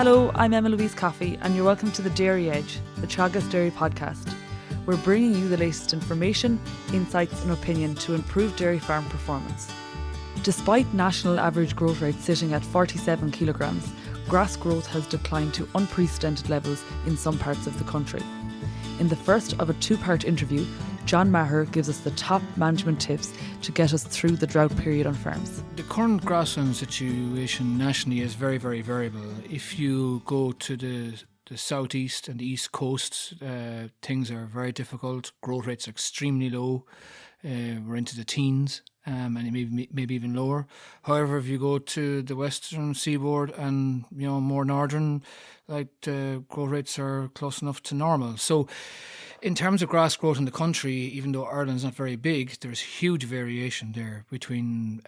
Hello, I'm Emma Louise Coffey and you're welcome to the Dairy Edge, the Teagasc Dairy podcast. We're bringing you the latest information, insights and opinion to improve dairy farm performance. Despite national average growth rate sitting at 47 kilograms, grass growth has declined to unprecedented levels in some parts of the country. In the first of a two-part interview, John Maher gives us the top management tips to get us through the drought period on farms. The current grassland situation nationally is very, very variable. If you go to the southeast and the east coast, things are very difficult. Growth rates are extremely low. We're into the teens and maybe even lower. However, if you go to the western seaboard and more northern, the growth rates are close enough to normal. So in terms of grass growth in the country, even though Ireland's not very big, there's huge variation there between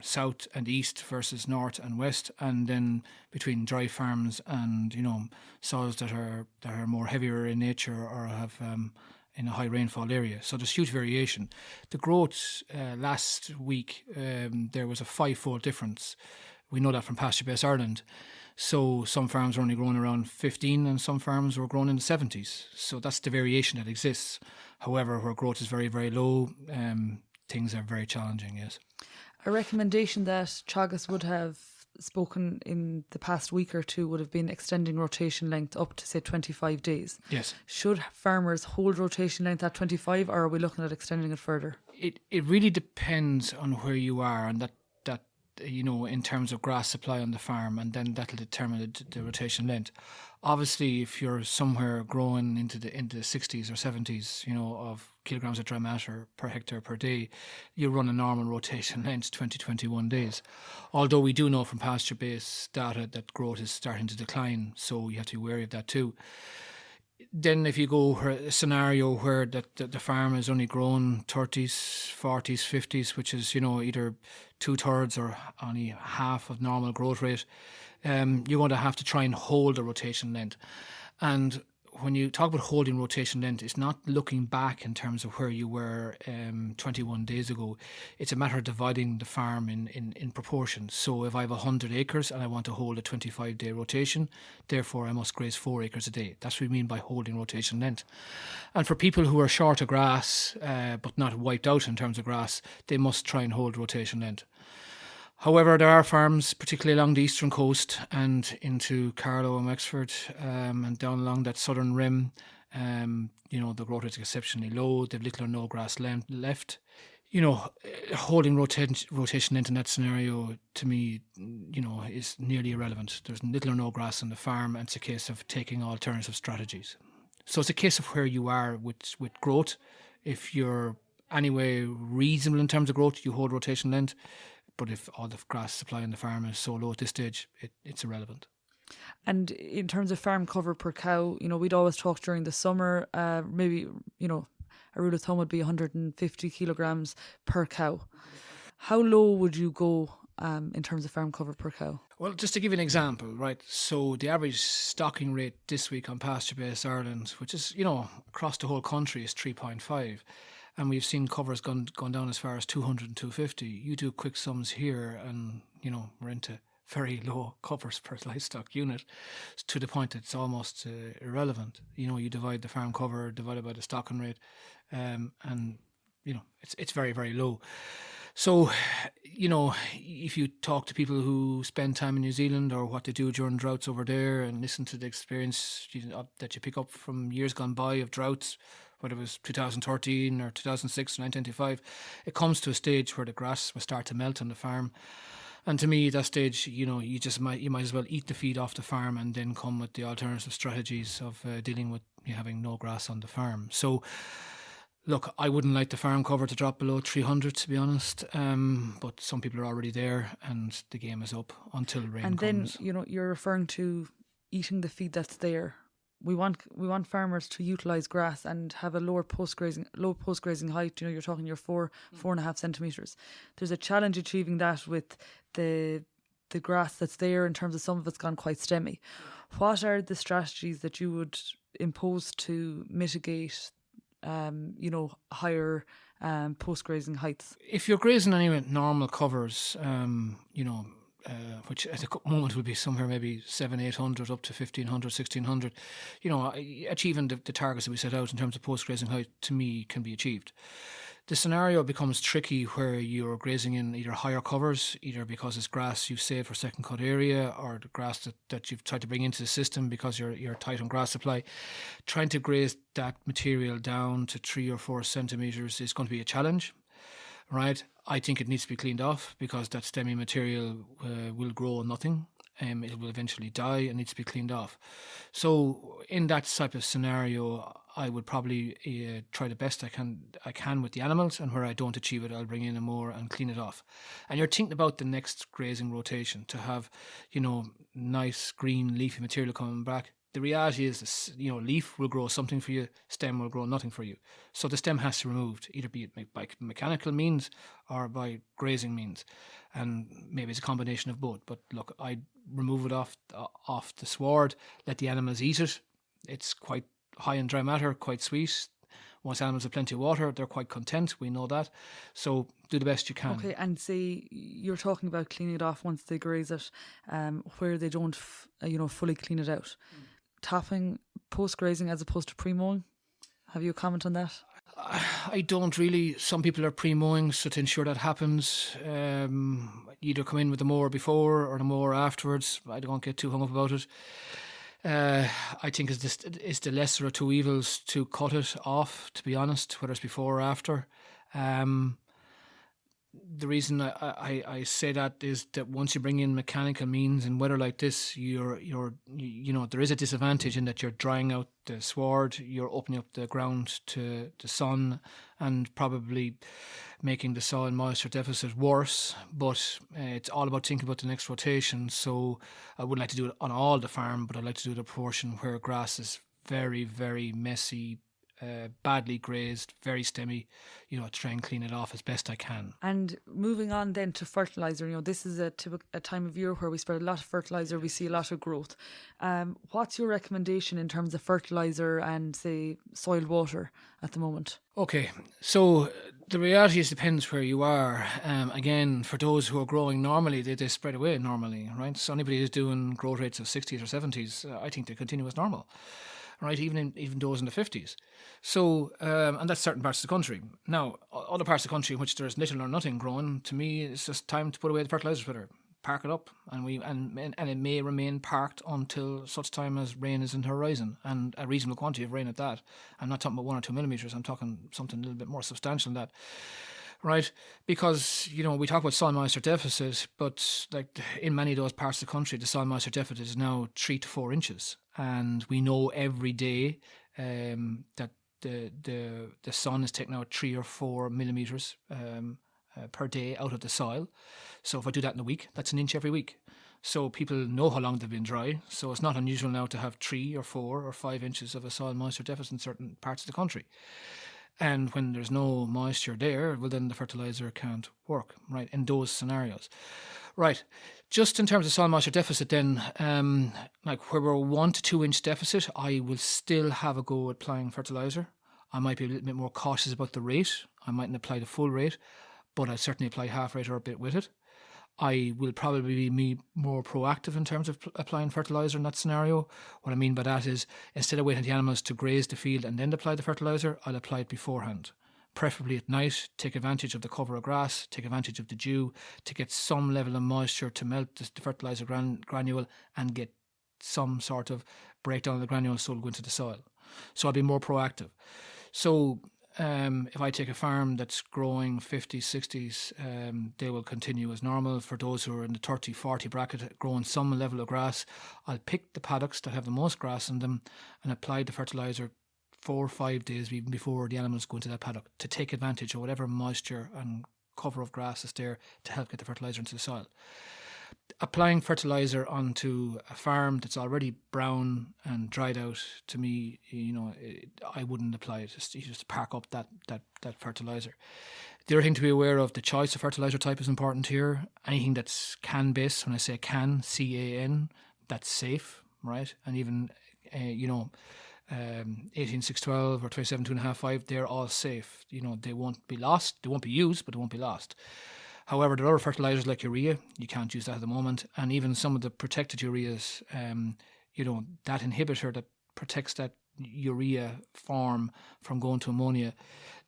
south and east versus north and west, and then between dry farms and soils that are more heavier in nature or have in a high rainfall area. So there's huge variation. The growth last week, there was a 5-fold difference. We know that from pasture-based Ireland. So some farms were only growing around 15 and some farms were growing in the 70s. So that's the variation that exists. However, where growth is very, very low, things are very challenging, yes. A recommendation that Teagasc would have spoken in the past week or two would have been extending rotation length up to, say, 25 days. Yes. Should farmers hold rotation length at 25 or are we looking at extending it further? It really depends on where you are and that in terms of grass supply on the farm, and then that'll determine the rotation length. Obviously, if you're somewhere growing into the 60s or 70s, of kilograms of dry matter per hectare per day, you run a normal rotation length 20-21 days. Although we do know from pasture-based data that growth is starting to decline, so you have to be wary of that too. Then if you go a scenario where the farm is only grown 30s, 40s, 50s, which is, either 2/3 or only half of normal growth rate, you're going to have to try and hold the rotation length. And when you talk about holding rotation length, it's not looking back in terms of where you were 21 days ago. It's a matter of dividing the farm in proportions. So if I have 100 acres and I want to hold a 25-day rotation, therefore I must graze 4 acres a day. That's what we mean by holding rotation length. And for people who are short of grass, but not wiped out in terms of grass, they must try and hold rotation length. However, there are farms, particularly along the eastern coast and into Carlow and Wexford and down along that southern rim, the growth rate is exceptionally low. They've little or no grass left. Holding rotation length in that scenario, to me, is nearly irrelevant. There's little or no grass on the farm, and it's a case of taking alternative strategies. So it's a case of where you are with growth. If you're anyway reasonable in terms of growth, you hold rotation length. But if all the grass supply on the farm is so low at this stage, it's irrelevant. And in terms of farm cover per cow, we'd always talk during the summer, maybe, a rule of thumb would be 150 kilograms per cow. How low would you go in terms of farm cover per cow? Well, just to give you an example, right? So the average stocking rate this week on pasture-based Ireland, which is, across the whole country, is 3.5. And we've seen covers gone down as far as 200 and 250. You do quick sums here and, we're into very low covers per livestock unit to the point that it's almost irrelevant. You divide the farm cover divided by the stocking rate and, it's very, very low. So, if you talk to people who spend time in New Zealand or what they do during droughts over there and listen to the experience that you pick up from years gone by of droughts, whether it was 2013 or 2006 or 1925, it comes to a stage where the grass will start to melt on the farm. And to me, at that stage, you might as well eat the feed off the farm and then come with the alternative strategies of dealing with having no grass on the farm. So, look, I wouldn't like the farm cover to drop below 300, to be honest. But some people are already there, and the game is up until rain comes. And then, you're referring to eating the feed that's there. We want farmers to utilise grass and have a low post grazing height. You're talking your 4.5 centimetres. There's a challenge achieving that with the grass that's there in terms of some of it's gone quite stemmy. What are the strategies that you would impose to mitigate, higher post grazing heights? If you're grazing any with normal covers, which at the moment will be somewhere maybe 700-800 up to 1,500-1,600. Achieving the targets that we set out in terms of post-grazing height, to me, can be achieved. The scenario becomes tricky where you're grazing in either higher covers, either because it's grass you've saved for second cut area, or the grass that you've tried to bring into the system because you're tight on grass supply. Trying to graze that material down to 3 or 4 centimetres is going to be a challenge, right? I think it needs to be cleaned off because that stemmy material will grow nothing. It will eventually die and needs to be cleaned off. So in that type of scenario, I would probably try the best I can with the animals, and where I don't achieve it, I'll bring in a mower and clean it off. And you're thinking about the next grazing rotation to have, nice green leafy material coming back. The reality is, leaf will grow something for you, stem will grow nothing for you. So the stem has to be removed, either be it by mechanical means or by grazing means. And maybe it's a combination of both. But look, I'd remove it off the sward, let the animals eat it. It's quite high in dry matter, quite sweet. Once animals have plenty of water, they're quite content. We know that. So do the best you can. Okay, and say you're talking about cleaning it off once they graze it, where they don't, fully clean it out. Tapping post-grazing as opposed to pre-mowing? Have you a comment on that? I don't really. Some people are pre-mowing, so to ensure that happens, either come in with the mower before or the mower afterwards. I don't get too hung up about it. I think it's the lesser of two evils to cut it off, to be honest, whether it's before or after. The reason I say that is that once you bring in mechanical means in weather like this, there is a disadvantage in that you're drying out the sward, you're opening up the ground to the sun, and probably making the soil moisture deficit worse. But it's all about thinking about the next rotation. So I wouldn't like to do it on all the farm, but I'd like to do it a portion where grass is very, very messy, badly grazed, very stemmy, to try and clean it off as best I can. And moving on then to fertiliser, this is a time of year where we spread a lot of fertiliser, we see a lot of growth. What's your recommendation in terms of fertiliser and, say, soil water at the moment? Okay, so the reality is depends where you are. Again, for those who are growing normally, they spread away normally, right? So anybody who's doing growth rates of 60s or 70s, I think they continue as normal. Right, even those in the 50s. So, and that's certain parts of the country. Now, other parts of the country in which there's little or nothing growing, to me, it's just time to put away the fertiliser spreader, park it up, and it may remain parked until such time as rain is in the horizon, and a reasonable quantity of rain at that. I'm not talking about 1 or 2 millimetres. I'm talking something a little bit more substantial than that. Right, because we talk about soil moisture deficit, but like in many of those parts of the country, the soil moisture deficit is now 3 to 4 inches, and we know every day that the sun is taking out 3 or 4 millimeters per day out of the soil. So if I do that in a week, that's an inch every week. So people know how long they've been dry. So it's not unusual now to have 3 or 4 or 5 inches of a soil moisture deficit in certain parts of the country. And when there's no moisture there, well, then the fertiliser can't work, right, in those scenarios. Right, just in terms of soil moisture deficit then, like where we're 1 to 2 inch deficit, I will still have a go at applying fertiliser. I might be a little bit more cautious about the rate. I mightn't apply the full rate, but I'll certainly apply half rate or a bit with it. I will probably be more proactive in terms of applying fertiliser in that scenario. What I mean by that is, instead of waiting for the animals to graze the field and then apply the fertiliser, I'll apply it beforehand. Preferably at night, take advantage of the cover of grass, take advantage of the dew to get some level of moisture to melt the fertiliser granule and get some sort of breakdown of the granule so it'll go into the soil. So I'll be more proactive. So if I take a farm that's growing 50s, 60s, they will continue as normal. For those who are in the 30, 40 bracket, growing some level of grass, I'll pick the paddocks that have the most grass in them and apply the fertiliser 4 or 5 days even before the animals go into that paddock to take advantage of whatever moisture and cover of grass is there to help get the fertiliser into the soil. Applying fertiliser onto a farm that's already brown and dried out, to me, I wouldn't apply it. You just park up that fertiliser. The other thing to be aware of, the choice of fertiliser type is important here. Anything that's can-based, when I say can, C-A-N, that's safe, right? And even, 18612 or 272.5, they're all safe. They won't be lost. They won't be used, but they won't be lost. However, there are other fertilizers like urea. You can't use that at the moment. And even some of the protected ureas, that inhibitor that protects that urea form from going to ammonia,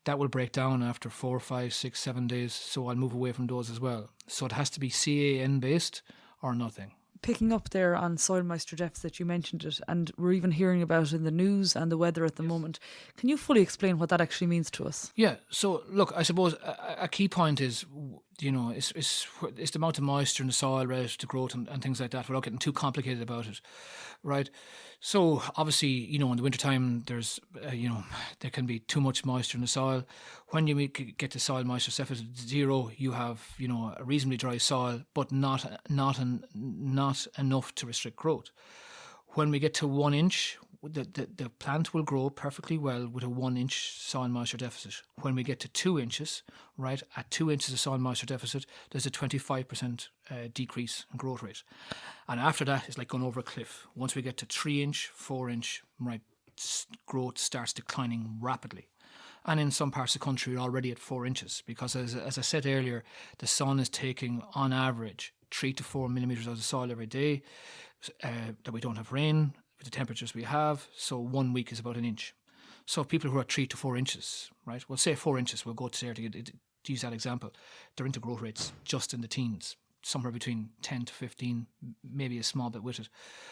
that will break down after 4, 5, 6, 7 days. So I'll move away from those as well. So it has to be CAN based or nothing. Picking up there on soil moisture deficit, you mentioned it, and we're even hearing about it in the news and the weather at the moment. Can you fully explain what that actually means to us? Yeah. So look, I suppose a key point is, it's the amount of moisture in the soil relative to growth and things like that, without getting too complicated about it, right? So obviously, in the wintertime, there's, there can be too much moisture in the soil. When you get the soil moisture deficit at 0, you have, a reasonably dry soil, but not enough to restrict growth. When we get to 1 inch, the plant will grow perfectly well with a 1 inch soil moisture deficit. When we get to 2 inches, right, at 2 inches of soil moisture deficit, there's a 25% decrease in growth rate. And after that, it's like going over a cliff. Once we get to 3 inch, 4 inch, right, growth starts declining rapidly. And in some parts of the country, we're already at 4 inches because, as I said earlier, the sun is taking, on average, 3 to 4 millimetres out of the soil every day, that we don't have rain with the temperatures we have. So 1 week is about 1 inch. So people who are 3 to 4 inches, right, we'll say 4 inches, we'll go to there to use that example, they're into growth rates just in the teens, somewhere between 10 to 15, maybe a small bit with it.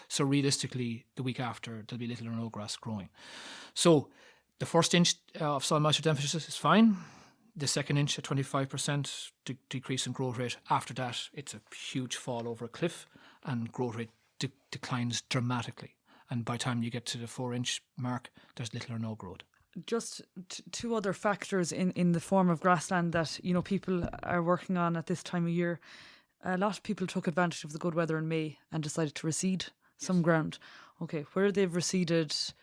So realistically, the week after, there'll be little or no grass growing. So the first inch of soil moisture deficit is fine. The second inch, a 25% decrease in growth rate. After that, it's a huge fall over a cliff, and growth rate declines dramatically. And by the time you get to the 4 inch mark, there's little or no growth. Just two other factors in the form of grassland that people are working on at this time of year. A lot of people took advantage of the good weather in May and decided to reseed some ground. Okay, where they've reseeded,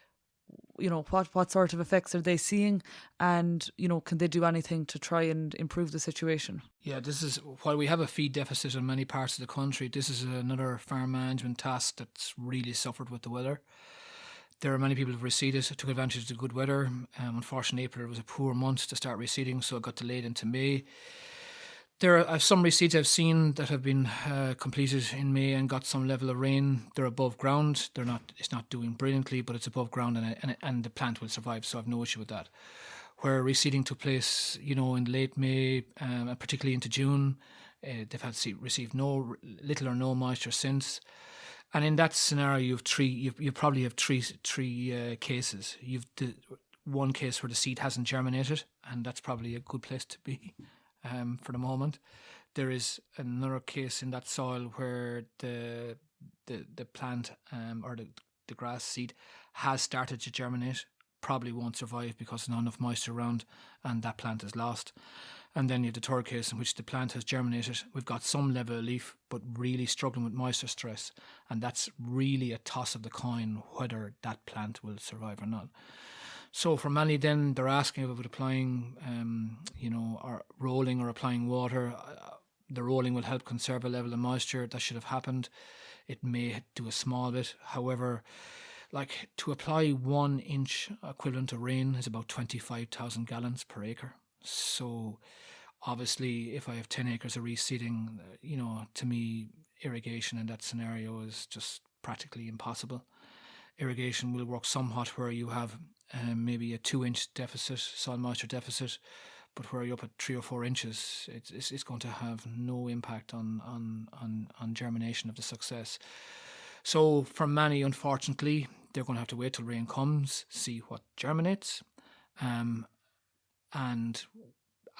what sort of effects are they seeing, and can they do anything to try and improve the situation? Yeah, this is, while we have a feed deficit in many parts of the country, this is another farm management task that's really suffered with the weather. There are many people who've reseeded, took advantage of the good weather. Unfortunately, April was a poor month to start reseeding, so it got delayed into May. There are some reseeds I've seen that have been completed in May and got some level of rain. They're above ground. It's not doing brilliantly, but it's above ground, and the plant will survive. So I've no issue with that. Where reseeding took place, in late May, particularly into June, they've received little or no moisture since. And in that scenario, you probably have three cases. You've the one case where the seed hasn't germinated, and that's probably a good place to be. For the moment, there is another case in that soil where the plant or the grass seed has started to germinate, probably won't survive because there's not enough moisture around, and that plant is lost. And then you have the third case in which the plant has germinated. We've got some level of leaf, but really struggling with moisture stress, and that's really a toss of the coin whether that plant will survive or not. So for many, then they're asking about applying, or rolling or applying water. The rolling will help conserve a level of moisture. That should have happened. It may do a small bit. However, to apply 1 inch equivalent of rain is about 25,000 gallons per acre. So obviously, if I have 10 acres of reseeding, to me, irrigation in that scenario is just practically impossible. Irrigation will work somewhat where you have maybe a 2 inch deficit, soil moisture deficit, but where you're up at 3 or 4 inches, it's going to have no impact on germination of the success. So for many, unfortunately, they're going to have to wait till rain comes, see what germinates, and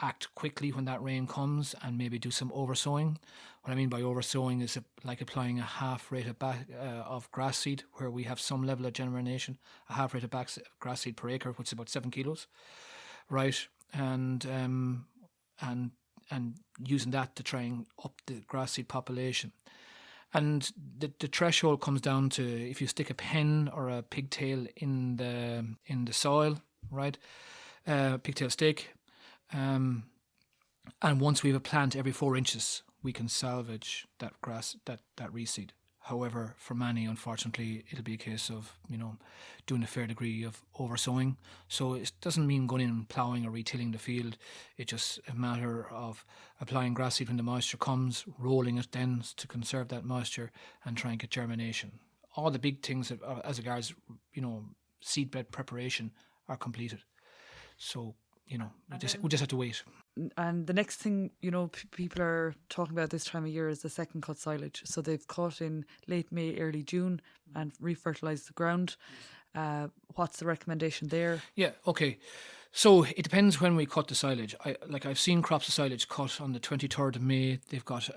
act quickly when that rain comes, and maybe do some oversowing. What I mean by oversowing is like applying a half rate of grass seed, where we have some level of germination, a half rate of grass seed per acre, which is about 7 kilos, right? And using that to try and up the grass seed population. And the threshold comes down to if you stick a pen or a pigtail in the soil, right? Pigtail stake. And once we have a plant every 4 inches, we can salvage that grass, that reseed. However, for many, unfortunately, it'll be a case of, doing a fair degree of over-sowing. So it doesn't mean going in and ploughing or retilling the field. It's just a matter of applying grass seed when the moisture comes, rolling it then to conserve that moisture and try and get germination. All the big things as regards, seedbed preparation are completed. So, we just have to wait. And the next thing, people are talking about this time of year is the second cut silage. So they've cut in late May, early June and refertilised the ground. What's the recommendation there? Yeah, okay. So it depends when we cut the silage. I've seen crops of silage cut on the 23rd of May. They've got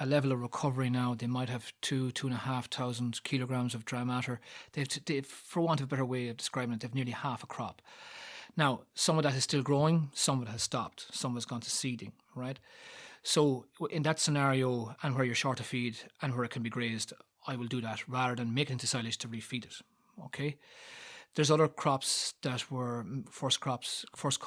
a level of recovery now. They might have 2,500 kilograms of dry matter. They've, for want of a better way of describing it, they've nearly half a crop. Now, some of that is still growing, some of it has stopped, some of it's gone to seeding, right? So in that scenario, and where you're short of feed and where it can be grazed, I will do that rather than make it into silage to refeed it, okay? There's other crops that were first cut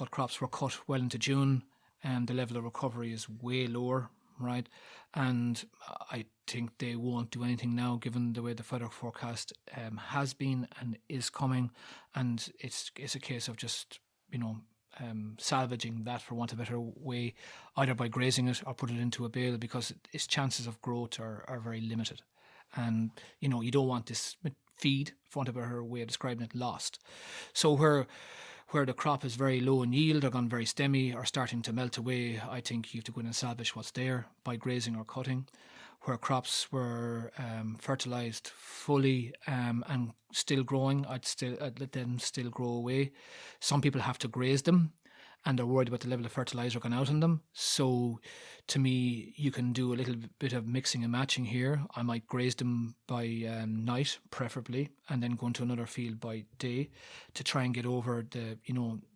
crops were cut well into June, and the level of recovery is way lower, right? And I think they won't do anything now, given the way the weather forecast has been and is coming, and it's a case of just salvaging that, for want of a better way, either by grazing it or put it into a bale, because its chances of growth are very limited, and you don't want this feed, for want of a better way of describing it, lost. So where the crop is very low in yield or gone very stemmy or starting to melt away, I think you have to go in and salvage what's there by grazing or cutting. Where crops were fertilised fully and still growing, I'd let them still grow away. Some people have to graze them, and they're worried about the level of fertiliser going out on them. So to me, you can do a little bit of mixing and matching here. I might graze them by night, preferably, and then go into another field by day to try and get over the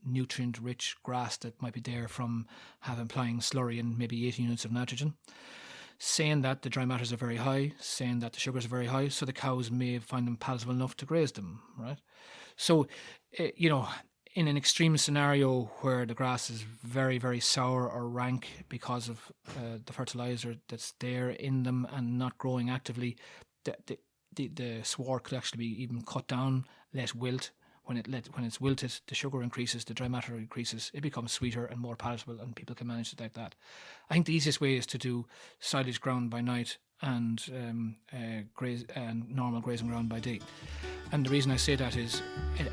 nutrient-rich grass that might be there from applying slurry and maybe 80 units of nitrogen. Saying that the dry matters are very high, saying that the sugars are very high, so the cows may find them palatable enough to graze them, right? So, in an extreme scenario where the grass is very, very sour or rank because of the fertiliser that's there in them and not growing actively, the sward could actually be even cut down, let wilt. When it's wilted, the sugar increases, the dry matter increases, it becomes sweeter and more palatable, and people can manage it like that. I think the easiest way is to do silage ground by night and normal grazing ground by day. And the reason I say that is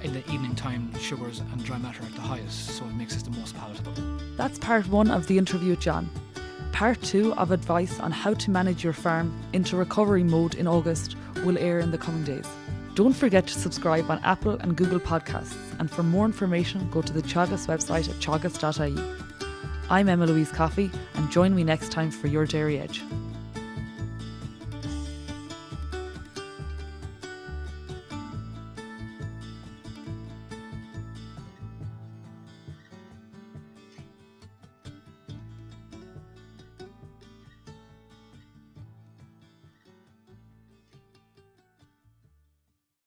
in the evening time, sugars and dry matter are at the highest, so it makes it the most palatable. That's part 1 of the interview with John. Part 2 of advice on how to manage your farm into recovery mode in August will air in the coming days. Don't forget to subscribe on Apple and Google Podcasts, and for more information go to the Teagasc website at teagasc.ie. I'm Emma Louise Coffey, and join me next time for Your Dairy Edge.